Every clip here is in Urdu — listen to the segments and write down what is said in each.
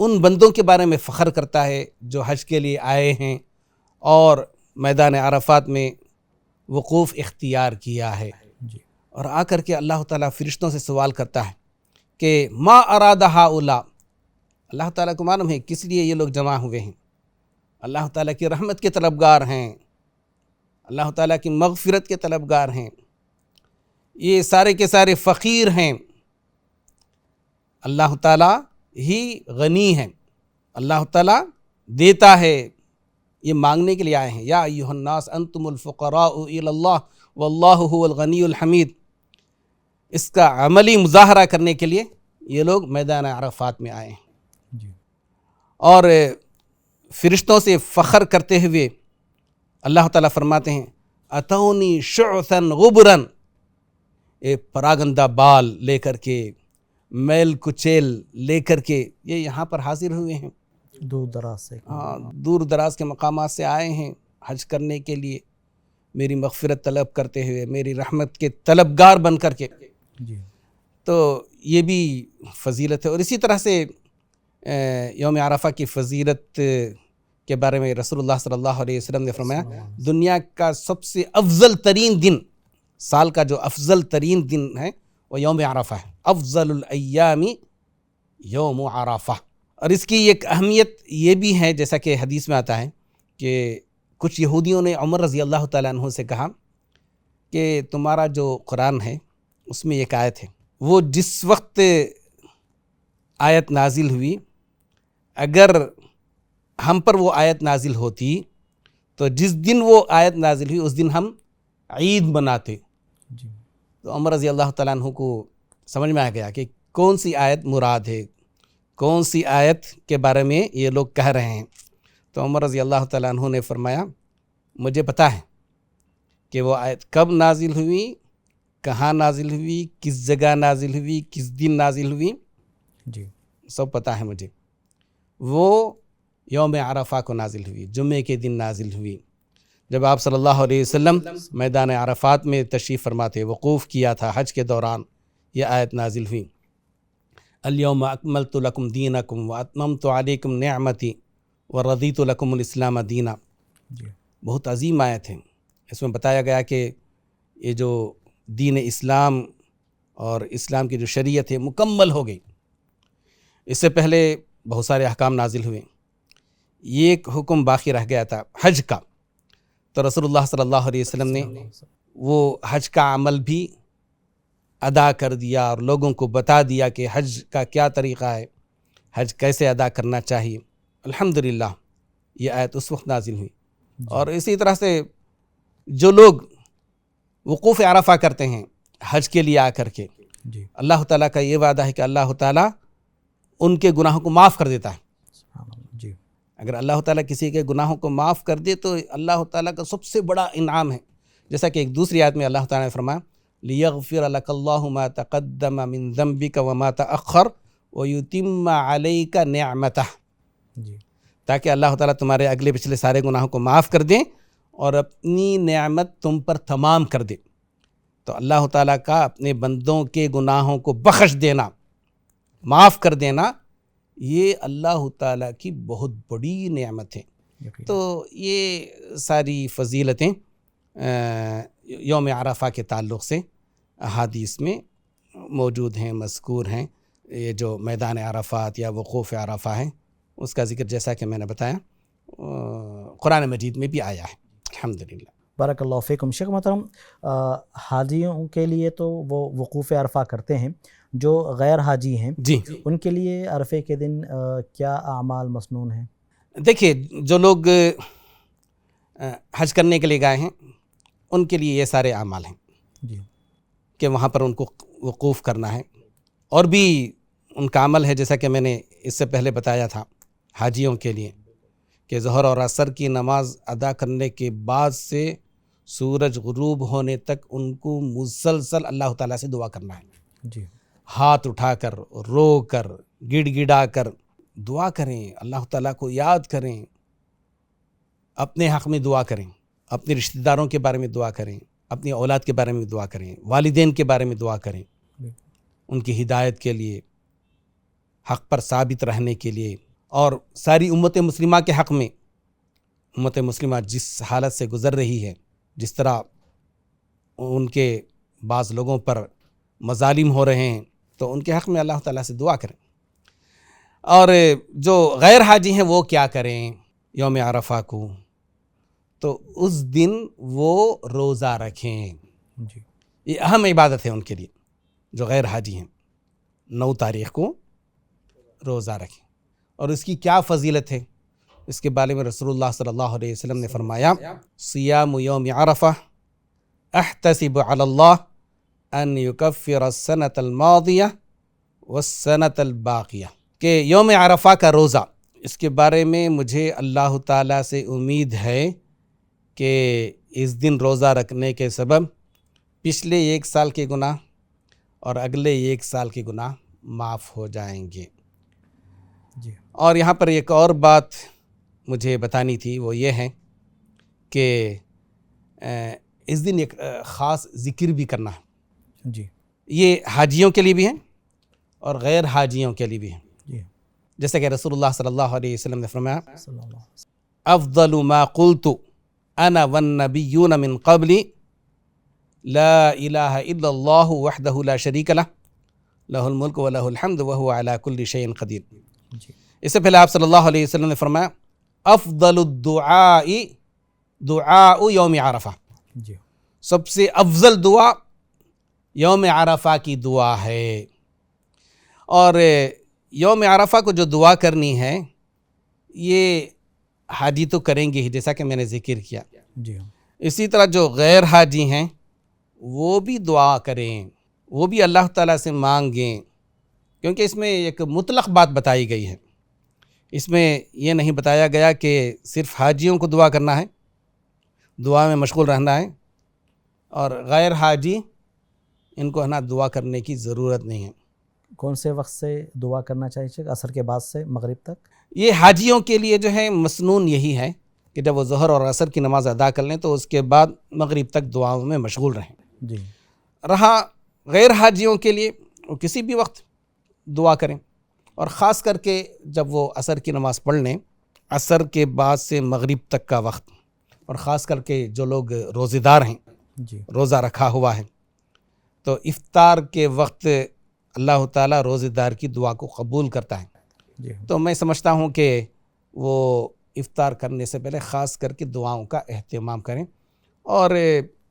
ان بندوں کے بارے میں فخر کرتا ہے جو حج کے لیے آئے ہیں اور میدان عرفات میں وقوف اختیار کیا ہے، جی اور آ کر کے اللہ تعالیٰ فرشتوں سے سوال کرتا ہے کہ ما اراد ہؤلاء، اللہ تعالیٰ کو معلوم ہے کس لیے یہ لوگ جمع ہوئے ہیں، اللہ تعالیٰ کی رحمت کے طلبگار ہیں، اللہ تعالیٰ کی مغفرت کے طلبگار ہیں، یہ سارے کے سارے فقیر ہیں، اللہ تعالیٰ ہی غنی ہے، اللہ تعالیٰ دیتا ہے، یہ مانگنے کے لیے آئے ہیں۔ یا ایھا الناس انتم الفقراء الی اللہ واللہ هو الغنی الحمید، اس کا عملی مظاہرہ کرنے کے لیے یہ لوگ میدان عرفات میں آئے ہیں، جی اور فرشتوں سے فخر کرتے ہوئے اللہ تعالیٰ فرماتے ہیں اتونی شعثا غبرا، پراگندہ بال لے کر کے، میل کچیل لے کر کے یہ یہاں پر حاضر ہوئے ہیں، دور دراز سے، دور دراز کے مقامات سے آئے ہیں حج کرنے کے لیے، میری مغفرت طلب کرتے ہوئے، میری رحمت کے طلبگار بن کر کے۔ جی تو یہ بھی فضیلت ہے، اور اسی طرح سے یوم عرفہ کی فضیلت کے بارے میں رسول اللہ صلی اللہ علیہ وسلم نے فرمایا دنیا کا سب سے افضل ترین دن، سال کا جو افضل ترین دن ہے وہ یوم عرفہ ہے، افضل الایام یوم عرفہ۔ اور اس کی ایک اہمیت یہ بھی ہے جیسا کہ حدیث میں آتا ہے کہ کچھ یہودیوں نے عمر رضی اللہ تعالیٰ عنہ سے کہا کہ تمہارا جو قرآن ہے اس میں ایک آیت ہے، وہ جس وقت آیت نازل ہوئی، اگر ہم پر وہ آیت نازل ہوتی تو جس دن وہ آیت نازل ہوئی اس دن ہم عید مناتے۔ جی تو عمر رضی اللہ تعالیٰ عنہ کو سمجھ میں آ گیا کہ کون سی آیت مراد ہے، کون سی آیت کے بارے میں یہ لوگ کہہ رہے ہیں۔ تو عمر رضی اللہ تعالیٰ عنہ نے فرمایا مجھے پتہ ہے کہ وہ آیت کب نازل ہوئی، کہاں نازل ہوئی، کس جگہ نازل ہوئی، کس دن نازل ہوئی، جی سب پتہ ہے مجھے۔ وہ یوم عرفہ کو نازل ہوئی، جمعے کے دن نازل ہوئی، جب آپ صلی اللہ علیہ وسلم میدان عرفات میں تشریف فرماتے، وقوف کیا تھا حج کے دوران، یہ آیت نازل ہوئی الیوم اکملت لکم دینکم واتممت علیکم نعمتی ورضیت لکم الاسلام دینا۔ جی بہت عظیم آیت ہے، اس میں بتایا گیا کہ یہ جو دین اسلام اور اسلام کی جو شریعت ہے مکمل ہو گئی۔ اس سے پہلے بہت سارے احکام نازل ہوئے، یہ ایک حکم باقی رہ گیا تھا حج کا، تو رسول اللہ صلی اللہ علیہ وسلم نے وہ حج کا عمل بھی ادا کر دیا اور لوگوں کو بتا دیا کہ حج کا کیا طریقہ ہے، حج کیسے ادا کرنا چاہیے۔ الحمدللہ یہ آیت اس وقت نازل ہوئی۔ اور اسی طرح سے جو لوگ وقوف عرفہ کرتے ہیں حج کے لیے آ کر کے، جی اللہ تعالیٰ کا یہ وعدہ ہے کہ اللہ تعالیٰ ان کے گناہوں کو معاف کر دیتا ہے۔ سبحان اللہ، جی اگر اللہ تعالیٰ کسی کے گناہوں کو معاف کر دے تو اللہ تعالیٰ کا سب سے بڑا انعام ہے، جیسا کہ ایک دوسری آیت میں اللہ تعالیٰ نے فرمایا لِيَغْفِرَ لَكَ اللَّهُ مَا تَقَدَّمَ مِن ذَنبِكَ وَمَا تَأَخَّرَ وَيُتِمَّ عَلَيْكَ نِعْمَتَهُ، جی تاکہ اللہ تعالیٰ تمہارے اگلے پچھلے سارے گناہوں کو معاف کر دیں اور اپنی نعمت تم پر تمام کر دے۔ تو اللہ تعالیٰ کا اپنے بندوں کے گناہوں کو بخش دینا، معاف کر دینا، یہ اللہ تعالیٰ کی بہت بڑی نعمت ہے۔ یقین۔ تو یہ ساری فضیلتیں یوم عرفہ کے تعلق سے احادیث میں موجود ہیں، مذکور ہیں۔ یہ جو میدان عرفات یا وقوف عرفہ ہے اس کا ذکر جیسا کہ میں نے بتایا قرآن مجید میں بھی آیا ہے، الحمدللہ۔ بارک اللہ فیکم۔ شیخ محترم، حاجیوں کے لیے تو وہ وقوف عرفہ کرتے ہیں، جو غیر حاجی ہیں جی ان کے لیے عرفے کے دن کیا اعمال مسنون ہیں؟ دیکھیے، جو لوگ حج کرنے کے لیے گئے ہیں ان کے لیے یہ سارے اعمال ہیں جی کہ وہاں پر ان کو وقوف کرنا ہے، اور بھی ان کا عمل ہے جیسا کہ میں نے اس سے پہلے بتایا تھا حاجیوں کے لیے کہ ظہر اور عصر کی نماز ادا کرنے کے بعد سے سورج غروب ہونے تک ان کو مسلسل اللہ تعالیٰ سے دعا کرنا ہے، جی ہاتھ اٹھا کر، رو کر، گڑ گڑا کر دعا کریں، اللہ تعالیٰ کو یاد کریں، اپنے حق میں دعا کریں، اپنے رشتہ داروں کے بارے میں دعا کریں، اپنی اولاد کے بارے میں دعا کریں، والدین کے بارے میں دعا کریں، ان کی ہدایت کے لیے، حق پر ثابت رہنے کے لیے، اور ساری امت مسلمہ کے حق میں امت مسلمہ جس حالت سے گزر رہی ہے، جس طرح ان کے بعض لوگوں پر مظالم ہو رہے ہیں، تو ان کے حق میں اللہ تعالیٰ سے دعا کریں۔ اور جو غیر حاجی ہیں وہ کیا کریں یوم عرفہ کو؟ تو اس دن وہ روزہ رکھیں۔ جی یہ اہم عبادت ہے ان کے لیے جو غیر حاجی ہیں، 9 تاریخ کو روزہ رکھیں۔ اور اس کی کیا فضیلت ہے، اس کے بارے میں رسول اللہ صلی اللہ علیہ وسلم نے فرمایا، صیام یوم عرفہ احتسب علی اللہ ان یکفر السنۃ الماضیہ والسنۃ الباقیہ، کہ یوم عرفہ کا روزہ، اس کے بارے میں مجھے اللہ تعالیٰ سے امید ہے کہ اس دن روزہ رکھنے کے سبب پچھلے 1 سال کے گناہ اور اگلے 1 سال کے گناہ معاف ہو جائیں گے۔ جی اور یہاں پر ایک اور بات مجھے بتانی تھی، وہ یہ ہے کہ اس دن ایک خاص ذکر بھی کرنا ہے۔ جی یہ حاجیوں کے لیے بھی ہے اور غیر حاجیوں کے لیے بھی ہے۔ جی جیسے کہ رسول اللہ صلی اللہ علیہ وسلم نے فرمایا، صلی اللہ علیہ وسلم افضل ما قلت انا والنبیون من قبلی لا الہ الا اللہ وحدہ لا شریک لہ لہ الملک و لہ الحمد وہو علی کل شیء قدیر۔ جی اس سے پہلے آپ صلی اللہ علیہ وسلم نے فرمایا، افضل الدعاء دعاء یوم عرفہ، جی سب سے افضل دعا یوم عرفہ کی دعا ہے۔ اور یوم عرفہ کو جو دعا کرنی ہے یہ حاجی تو کریں گے ہی، جیسا کہ میں نے ذکر کیا، جی اسی طرح جو غیر حاجی ہیں وہ بھی دعا کریں، وہ بھی اللہ تعالیٰ سے مانگیں، کیونکہ اس میں ایک مطلق بات بتائی گئی ہے۔ اس میں یہ نہیں بتایا گیا کہ صرف حاجیوں کو دعا کرنا ہے، دعا میں مشغول رہنا ہے، اور غیر حاجی ان کو دعا کرنے کی ضرورت نہیں ہے۔ کون سے وقت سے دعا کرنا چاہیے؟ عصر کے بعد سے مغرب تک؟ یہ حاجیوں کے لیے جو ہے مسنون یہی ہے کہ جب وہ ظہر اور عصر کی نماز ادا کر لیں تو اس کے بعد مغرب تک دعاؤں میں مشغول رہیں۔ جی رہا غیر حاجیوں کے لیے، وہ کسی بھی وقت دعا کریں، اور خاص کر کے جب وہ عصر کی نماز پڑھ لیں، عصر کے بعد سے مغرب تک کا وقت، اور خاص کر کے جو لوگ روزے دار ہیں، جی روزہ رکھا ہوا ہے، تو افطار کے وقت اللہ تعالیٰ روزے دار کی دعا کو قبول کرتا ہے۔ جی تو میں سمجھتا ہوں کہ وہ افطار کرنے سے پہلے خاص کر کے دعاؤں کا اہتمام کریں، اور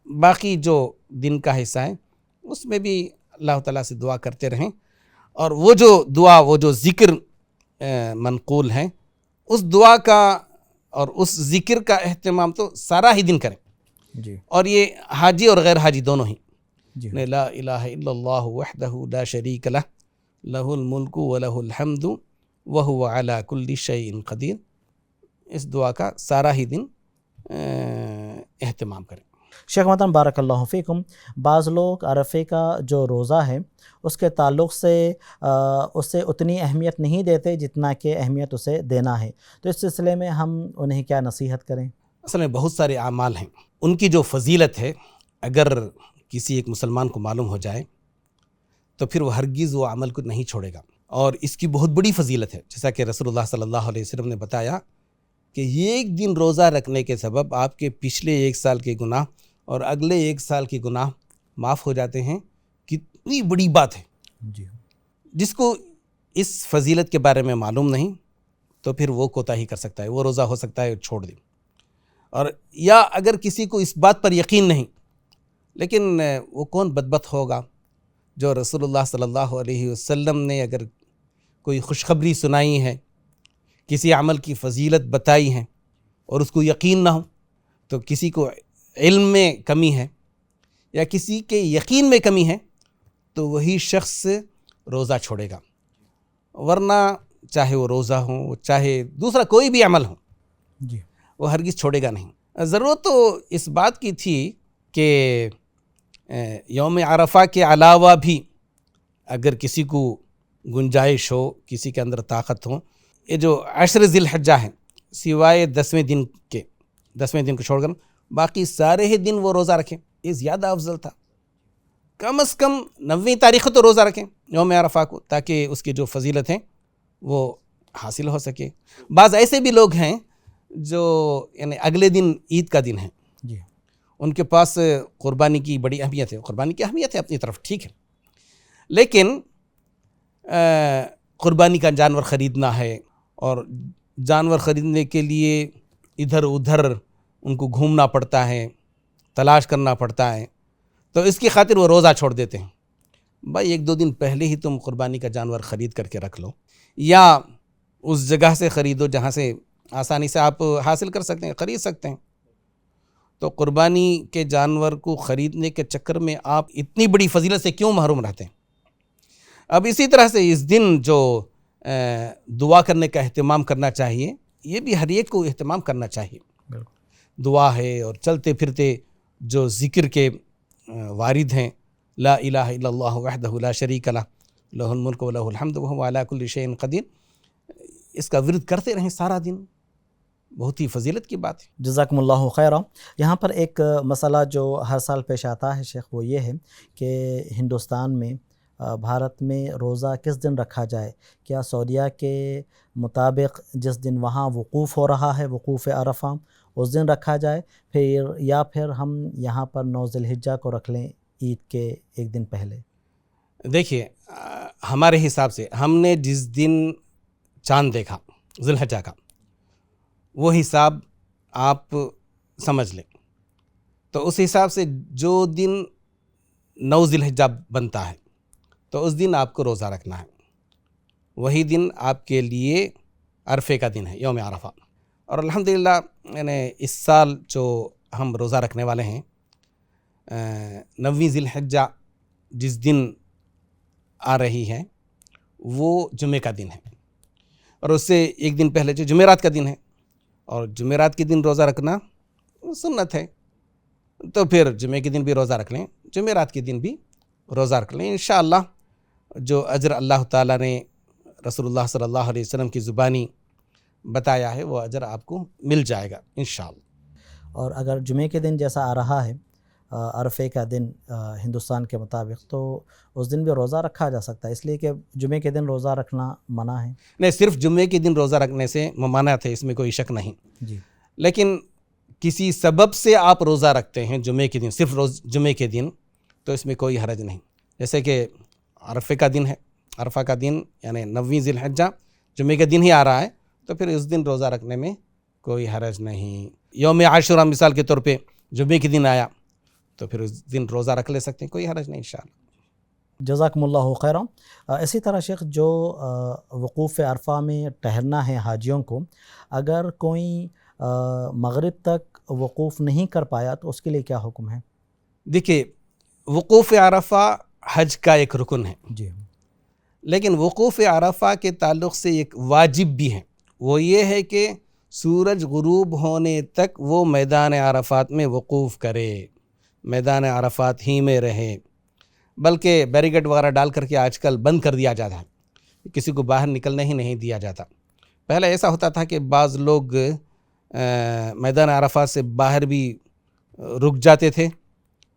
باقی جو دن کا حصہ ہے اس میں بھی اللہ تعالیٰ سے دعا کرتے رہیں، اور وہ جو دعا، وہ جو ذکر منقول ہیں، اس دعا کا اور اس ذکر کا اہتمام تو سارا ہی دن کریں، جی اور یہ حاجی اور غیر حاجی دونوں ہی۔ جی لا الہ الا اللہ وحدہ لا شریک لہ لہ الملک و لہ الحمد وہو علی کل شیء قدیر، اس دعا کا سارا ہی دن اہتمام کریں۔ شیخ محترم بارک اللہ فیکم، بعض لوگ عرفے کا جو روزہ ہے اس کے تعلق سے اسے اتنی اہمیت نہیں دیتے جتنا کہ اہمیت اسے دینا ہے، تو اس سلسلے میں ہم انہیں کیا نصیحت کریں؟ اصل میں بہت سارے اعمال ہیں، ان کی جو فضیلت ہے اگر کسی ایک مسلمان کو معلوم ہو جائے تو پھر وہ ہرگز وہ عمل کو نہیں چھوڑے گا، اور اس کی بہت بڑی فضیلت ہے، جیسا کہ رسول اللہ صلی اللہ علیہ وسلم نے بتایا کہ ایک دن روزہ رکھنے کے سبب آپ کے پچھلے 1 سال کے گناہ اور اگلے 1 سال کے گناہ معاف ہو جاتے ہیں۔ کتنی بڑی بات ہے! جی جس کو اس فضیلت کے بارے میں معلوم نہیں تو پھر وہ کوتاہی کر سکتا ہے، وہ روزہ ہو سکتا ہے چھوڑ دے، اور یا اگر کسی کو اس بات پر یقین نہیں، لیکن وہ کون بدبخت ہوگا جو رسول اللہ صلی اللہ علیہ وسلم نے اگر کوئی خوشخبری سنائی ہے، کسی عمل کی فضیلت بتائی ہے، اور اس کو یقین نہ ہو، تو کسی کو علم میں کمی ہے یا کسی کے یقین میں کمی ہے تو وہی شخص روزہ چھوڑے گا، ورنہ چاہے وہ روزہ ہو، چاہے دوسرا کوئی بھی عمل ہو، جی وہ ہرگز چھوڑے گا نہیں۔ ضرورت تو اس بات کی تھی کہ یوم عرفہ کے علاوہ بھی اگر کسی کو گنجائش ہو، کسی کے اندر طاقت ہو، یہ جو 10 ذی الحجہ ہیں سوائے 10ویں دن کے، 10ویں دن کو چھوڑ کر باقی سارے ہی دن وہ روزہ رکھیں، یہ زیادہ افضل تھا۔ کم از کم 9ویں تاریخ کو تو روزہ رکھیں یوم عرفہ کو، تاکہ اس کی جو فضیلت ہیں وہ حاصل ہو سکے. بعض ایسے بھی لوگ ہیں جو یعنی اگلے دن عید کا دن ہے, جی ان کے پاس قربانی کی بڑی اہمیت ہے. قربانی کی اہمیت ہے اپنی طرف, ٹھیک ہے, لیکن قربانی کا جانور خریدنا ہے اور جانور خریدنے کے لیے ادھر ادھر ان کو گھومنا پڑتا ہے, تلاش کرنا پڑتا ہے, تو اس کی خاطر وہ روزہ چھوڑ دیتے ہیں. بھائی 1-2 دن پہلے ہی تم قربانی کا جانور خرید کر کے رکھ لو, یا اس جگہ سے خریدو جہاں سے آسانی سے آپ حاصل کر سکتے ہیں, خرید سکتے ہیں. تو قربانی کے جانور کو خریدنے کے چکر میں آپ اتنی بڑی فضیلت سے کیوں محروم رہتے ہیں؟ اب اسی طرح سے اس دن جو دعا کرنے کا اہتمام کرنا چاہیے, یہ بھی ہر ایک کو اہتمام کرنا چاہیے. دعا ہے اور چلتے پھرتے جو ذکر کے وارد ہیں, لا الہ الا اللہ وحدہ لا شریک لہ لہ الملک و لہ الحمد وہو علی کل شیء قدیر, اس کا ورد کرتے رہیں سارا دن, بہت ہی فضیلت کی بات ہے. جزاکم اللہ خیرہ. یہاں پر ایک مسئلہ جو ہر سال پیش آتا ہے شیخ, وہ یہ ہے کہ ہندوستان میں بھارت میں روزہ کس دن رکھا جائے؟ کیا سعودیہ کے مطابق جس دن وہاں وقوف ہو رہا ہے, وقوف عرفہ, اس دن رکھا جائے, یا پھر ہم یہاں پر 9 ذی الحجہ کو رکھ لیں, عید کے ایک دن پہلے؟ دیکھیے, ہمارے حساب سے ہم نے جس دن چاند دیکھا ذی الحجہ کا, وہ حساب آپ سمجھ لیں. تو اس حساب سے جو دن 9 ذی الحجہ بنتا ہے تو اس دن آپ کو روزہ رکھنا ہے. وہی دن آپ کے لیے عرفے کا دن ہے, یوم عرفہ. اور الحمدللہ یعنی اس سال جو ہم روزہ رکھنے والے ہیں 9 ذی الحجہ جس دن آ رہی ہے وہ جمعے کا دن ہے, اور اس سے ایک دن پہلے جو جمعرات کا دن ہے, اور جمعرات کے دن روزہ رکھنا سنت ہے, تو پھر جمعے کے دن بھی روزہ رکھ لیں, جمعرات کے دن بھی روزہ رکھ لیں. انشاءاللہ جو اجر اللہ تعالیٰ نے رسول اللہ صلی اللہ علیہ وسلم کی زبانی بتایا ہے وہ اجر آپ کو مل جائے گا انشاءاللہ. اور اگر جمعے کے دن جیسا آ رہا ہے عرفے کا دن ہندوستان کے مطابق, تو اس دن بھی روزہ رکھا جا سکتا ہے, اس لیے کہ جمعے کے دن روزہ رکھنا منع ہے؟ نہیں, صرف جمعے کے دن روزہ رکھنے سے ممانعت ہے, اس میں کوئی شک نہیں. جی, لیکن کسی سبب سے آپ روزہ رکھتے ہیں جمعے کے دن, صرف جمعے کے دن, تو اس میں کوئی حرج نہیں. جیسے کہ عرفے کا دن ہے, عرفہ کا دن یعنی 9 ذی الحجہ جمعے کے دن ہی آ رہا ہے, تو پھر اس دن روزہ رکھنے میں کوئی حرج نہیں. یوم عاشوراء مثال کے طور پہ جمعے کے دن آیا تو پھر اس دن روزہ رکھ لے سکتے ہیں, کوئی حرج نہیں انشاءاللہ. جزاکم اللہ خیرہ. اسی طرح شیخ, جو وقوف عرفہ میں ٹہرنا ہے حاجیوں کو, اگر کوئی مغرب تک وقوف نہیں کر پایا تو اس کے لیے کیا حکم ہے؟ دیکھیے, وقوف عرفہ حج کا ایک رکن ہے, جی, لیکن وقوف عرفہ کے تعلق سے ایک واجب بھی ہے. وہ یہ ہے کہ سورج غروب ہونے تک وہ میدان عرفات میں وقوف کرے, میدان عرفات ہی میں رہے. بلکہ بیریکیڈ وغیرہ ڈال کر کے آج کل بند کر دیا جاتا ہے, کسی کو باہر نکلنے ہی نہیں دیا جاتا. پہلے ایسا ہوتا تھا کہ بعض لوگ میدان عرفات سے باہر بھی رک جاتے تھے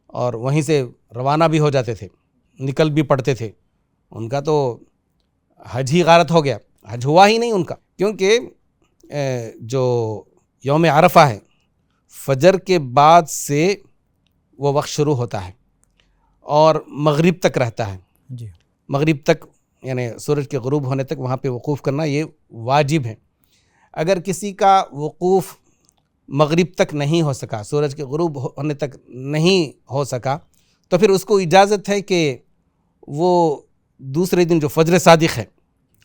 اور وہیں سے روانہ بھی ہو جاتے تھے, نکل بھی پڑتے تھے. ان کا تو حج ہی غارت ہو گیا, حج ہوا ہی نہیں ان کا, کیونکہ جو یوم عرفہ ہے فجر کے بعد سے وہ وقت شروع ہوتا ہے اور مغرب تک رہتا ہے. جی, مغرب تک یعنی سورج کے غروب ہونے تک وہاں پہ وقوف کرنا یہ واجب ہے. اگر کسی کا وقوف مغرب تک نہیں ہو سکا, سورج کے غروب ہونے تک نہیں ہو سکا, تو پھر اس کو اجازت ہے کہ وہ دوسرے دن جو فجر صادق ہے,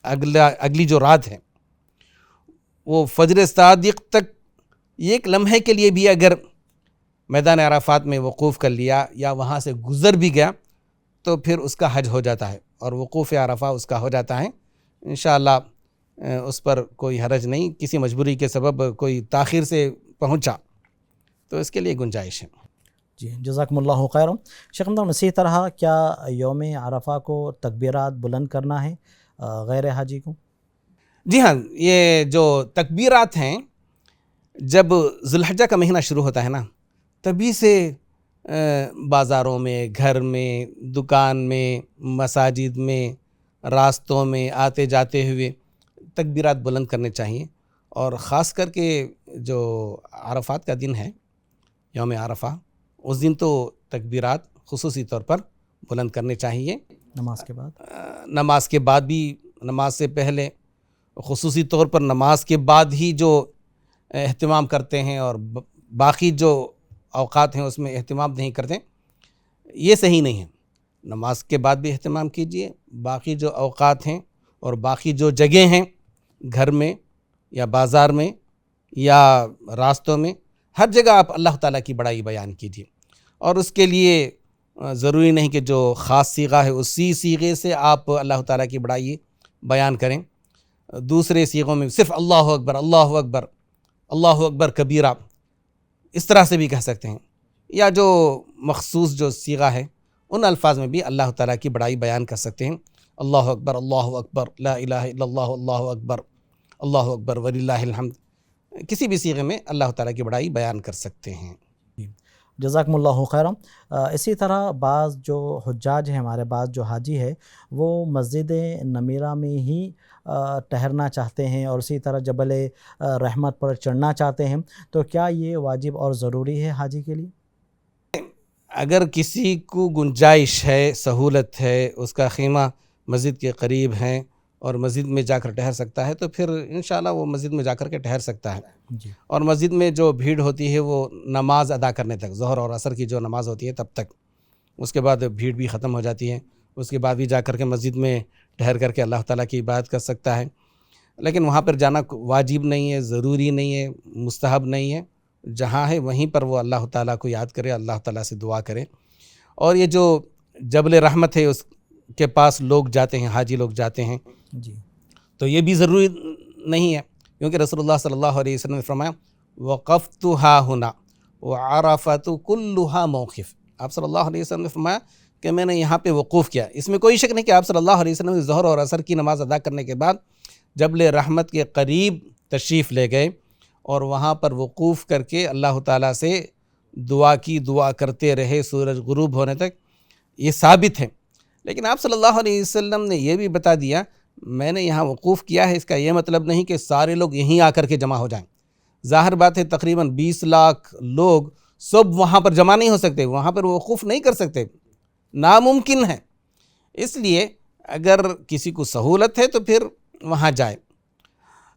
اگلی جو رات ہے, وہ فجر صادق تک ایک لمحے کے لیے بھی اگر میدان عرفات میں وقوف کر لیا یا وہاں سے گزر بھی گیا تو پھر اس کا حج ہو جاتا ہے اور وقوف عرفہ اس کا ہو جاتا ہے. انشاءاللہ اس پر کوئی حرج نہیں. کسی مجبوری کے سبب کوئی تاخیر سے پہنچا تو اس کے لیے گنجائش ہے. جی, جزاکم اللہ خیر. شیخ ہم اسی طرح کیا یوم عرفہ کو تکبیرات بلند کرنا ہے غیر حاجی کو؟ جی ہاں, یہ جو تکبیرات ہیں جب ذی الحجہ کا مہینہ شروع ہوتا ہے نا, تبھی سے بازاروں میں, گھر میں, دکان میں, مساجد میں, راستوں میں آتے جاتے ہوئے تکبیرات بلند کرنے چاہیے، اور خاص کر کے جو عرفات کا دن ہے، یوم عرفہ، اس دن تو تکبیرات خصوصی طور پر بلند کرنے چاہیے۔ نماز کے بعد، نماز کے بعد بھی، نماز سے پہلے، خصوصی طور پر نماز کے بعد ہی جو اہتمام کرتے ہیں اور باقی جو اوقات ہیں اس میں اہتمام نہیں کرتے، یہ صحیح نہیں ہے۔ نماز کے بعد بھی اہتمام کیجیے، باقی جو اوقات ہیں اور باقی جو جگہیں ہیں، گھر میں یا بازار میں یا راستوں میں، ہر جگہ آپ اللہ تعالیٰ کی بڑائی بیان کیجیے، اور اس کے لیے ضروری نہیں کہ جو خاص صیغہ ہے اسی صیغے سے آپ اللہ تعالیٰ کی بڑائی بیان کریں، دوسرے صیغوں میں صرف اللہ اکبر، اللہ اکبر، اللہ اکبر کبیرہ، اس طرح سے بھی کہہ سکتے ہیں، یا جو مخصوص جو صیغہ ہے ان الفاظ میں بھی اللہ تعالیٰ کی بڑائی بیان کر سکتے ہیں۔ اللہ اکبر، لا الہ الا اللہ، اللہ اکبر وللہ الحمد، کسی بھی صیغے میں اللہ تعالیٰ کی بڑائی بیان کر سکتے ہیں۔ جزاکم اللہ خیرا۔ اسی طرح بعض جو حجاج ہیں ہمارے، بعض جو حاجی ہے، وہ مسجد نمیرہ میں ہی ٹھہرنا چاہتے ہیں اور اسی طرح جبل رحمت پر چڑھنا چاہتے ہیں، تو کیا یہ واجب اور ضروری ہے حاجی کے لیے؟ اگر کسی کو گنجائش ہے، سہولت ہے، اس کا خیمہ مسجد کے قریب ہے اور مسجد میں جا کر ٹھہر سکتا ہے، تو پھر انشاءاللہ وہ مسجد میں جا کر کے ٹھہر سکتا ہے۔ جی۔ اور مسجد میں جو بھیڑ ہوتی ہے وہ نماز ادا کرنے تک، ظہر اور عصر کی جو نماز ہوتی ہے تب تک، اس کے بعد بھیڑ بھی ختم ہو جاتی ہے، اس کے بعد بھی جا کر کے مسجد میں ٹھہر کر کے اللہ تعالیٰ کی عبادت کر سکتا ہے۔ لیکن وہاں پر جانا واجب نہیں ہے، ضروری نہیں ہے، مستحب نہیں ہے، جہاں ہے وہیں پر وہ اللہ تعالیٰ کو یاد کرے، اللہ تعالیٰ سے دعا کرے۔ اور یہ جو جبل رحمت ہے اس کے پاس لوگ جاتے ہیں، حاجی لوگ جاتے ہیں، جی، تو یہ بھی ضروری نہیں ہے، کیونکہ رسول اللہ صلی اللہ علیہ وسلم نے فرمایا وقفت ہا ہنا وعرفۃ کلھا موقف۔ آپ صلی اللہ علیہ وسلم نے فرمایا کہ میں نے یہاں پہ وقوف کیا۔ اس میں کوئی شک نہیں کہ آپ صلی اللہ علیہ وسلم نے ظہر اور عصر کی نماز ادا کرنے کے بعد جبل رحمت کے قریب تشریف لے گئے اور وہاں پر وقوف کر کے اللہ تعالیٰ سے دعا کرتے رہے سورج غروب ہونے تک، یہ ثابت ہے۔ لیکن آپ صلی اللہ علیہ وسلم نے یہ بھی بتا دیا، میں نے یہاں وقوف کیا ہے، اس کا یہ مطلب نہیں کہ سارے لوگ یہیں آ کر کے جمع ہو جائیں۔ ظاہر بات ہے تقریباً 20 لاکھ لوگ سب وہاں پر جمع نہیں ہو سکتے، وہاں پر وقوف نہیں کر سکتے، ناممکن ہے۔ اس لیے اگر کسی کو سہولت ہے تو پھر وہاں جائے۔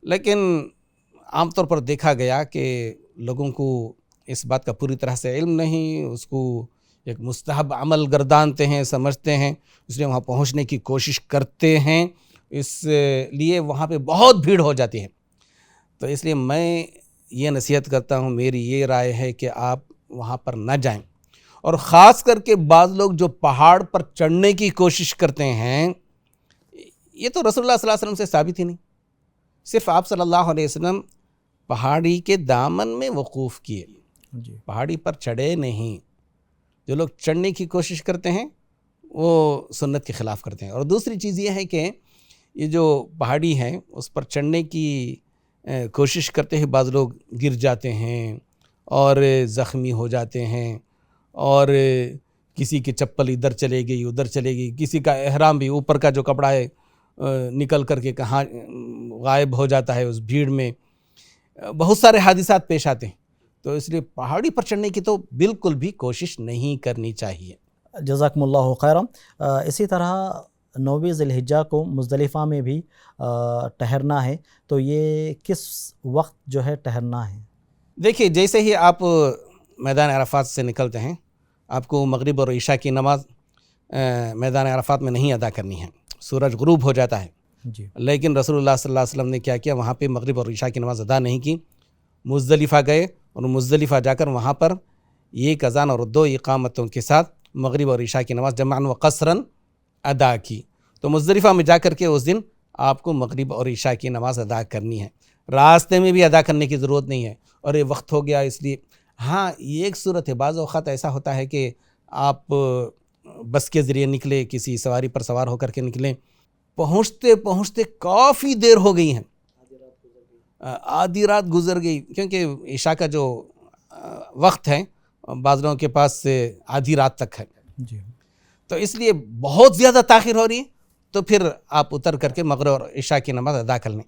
لیکن عام طور پر دیکھا گیا کہ لوگوں کو اس بات کا پوری طرح سے علم نہیں، اس کو ایک مستحب عمل گردانتے ہیں، سمجھتے ہیں، اس لیے وہاں پہنچنے کی کوشش کرتے ہیں، اس لیے وہاں پہ بہت بھیڑ ہو جاتی ہے۔ تو اس لیے میں یہ نصیحت کرتا ہوں، میری یہ رائے ہے کہ آپ وہاں پر نہ جائیں۔ اور خاص کر کے بعض لوگ جو پہاڑ پر چڑھنے کی کوشش کرتے ہیں، یہ تو رسول اللہ صلی اللہ علیہ وسلم سے ثابت ہی نہیں۔ صرف آپ صلی اللہ علیہ وسلم پہاڑی کے دامن میں وقوف کیے، جی، پہاڑی پر چڑھے نہیں۔ جو لوگ چڑھنے کی کوشش کرتے ہیں وہ سنت کے خلاف کرتے ہیں۔ اور دوسری چیز یہ ہے کہ یہ جو پہاڑی ہیں اس پر چڑھنے کی کوشش کرتے ہیں، بعض لوگ گر جاتے ہیں اور زخمی ہو جاتے ہیں، اور کسی کی چپل ادھر چلے گئی ادھر چلے گئی، کسی کا احرام بھی اوپر کا جو کپڑا ہے نکل کر کے کہاں غائب ہو جاتا ہے اس بھیڑ میں۔ بہت سارے حادثات پیش آتے ہیں، تو اس لیے پہاڑی پر چڑھنے کی تو بالکل بھی کوشش نہیں کرنی چاہیے۔ جزاکم اللہ خیرا۔ اسی طرح 9 ذی الحجہ کو مزدلفہ میں بھی ٹھہرنا ہے، تو یہ کس وقت جو ہے ٹھہرنا ہے؟ دیکھیے، جیسے ہی آپ میدان عرفات سے نکلتے ہیں، آپ کو مغرب اور عشاء کی نماز میدان عرفات میں نہیں ادا کرنی ہے، سورج غروب ہو جاتا ہے۔ جی، لیکن رسول اللہ صلی اللہ علیہ وسلم نے کیا کیا، وہاں پہ مغرب اور عشاء کی نماز ادا نہیں کی، مزدلفہ گئے اور مزدلفہ جا کر وہاں پر ایک اذان اور 2 اقامتوں کے ساتھ مغرب اور عشاء کی نماز جمعاً و قصراً ادا کی۔ تو مزدلفہ میں جا کر کے اس دن آپ کو مغرب اور عشاء کی نماز ادا کرنی ہے، راستے میں بھی ادا کرنے کی ضرورت نہیں ہے، اور یہ وقت ہو گیا اس لیے۔ ہاں، یہ ایک صورت ہے، بعض اوقات ایسا ہوتا ہے کہ آپ بس کے ذریعے نکلے، کسی سواری پر سوار ہو کر کے نکلیں، پہنچتے پہنچتے کافی دیر ہو گئی ہیں، آدھی رات گزر گئی، کیونکہ عشاء کا جو وقت ہے بعض لوگوں کے پاس آدھی رات تک ہے، جی، تو اس لیے بہت زیادہ تاخیر ہو رہی ہے، تو پھر آپ اتر کر کے مغرب اور عشاء کی نماز ادا کر لیں۔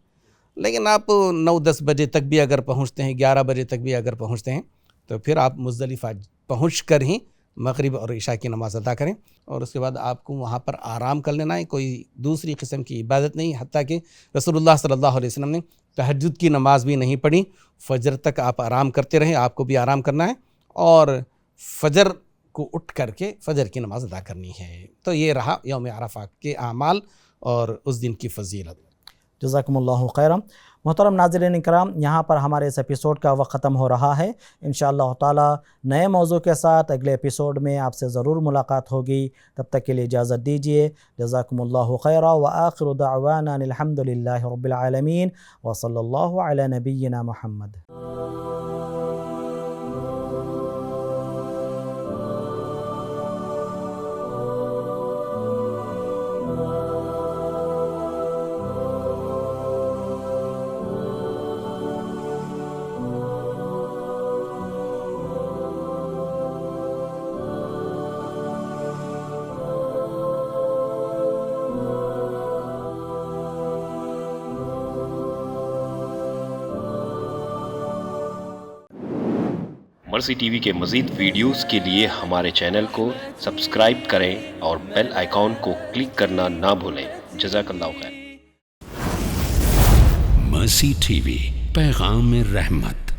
لیکن آپ 9-10 بجے تک بھی اگر پہنچتے ہیں، 11 بجے تک بھی اگر پہنچتے ہیں تو پھر آپ مزدلفہ پہنچ کر ہی مغرب اور عشاء کی نماز ادا کریں، اور اس کے بعد آپ کو وہاں پر آرام کر لینا ہے، کوئی دوسری قسم کی عبادت نہیں، حتیٰ کہ رسول اللہ صلی اللہ علیہ وسلم نے تہجد کی نماز بھی نہیں پڑھی، فجر تک آپ آرام کرتے رہیں، آپ کو بھی آرام کرنا ہے، اور فجر کو اٹھ کر کے فجر کی نماز ادا کرنی ہے۔ تو یہ رہا یوم عرفہ کے اعمال اور اس دن کی فضیلت۔ جزاکم اللہ خیرا۔ محترم ناظرین اکرام، یہاں پر ہمارے اس ایپیسوڈ کا وقت ختم ہو رہا ہے۔ انشاءاللہ تعالی نئے موضوع کے ساتھ اگلے ایپیسوڈ میں آپ سے ضرور ملاقات ہوگی، تب تک کے لیے اجازت دیجیے۔ جزاکم اللہ خیرا، وآخر دعوانا الحمد للہ رب العالمین، وصلی اللہ علی نبینا محمد۔ مرسی ٹی وی کے مزید ویڈیوز کے لیے ہمارے چینل کو سبسکرائب کریں اور بیل آئیکن کو کلک کرنا نہ بھولیں۔ جزاک اللہ خیر۔ مرسی ٹی وی، پیغام رحمت۔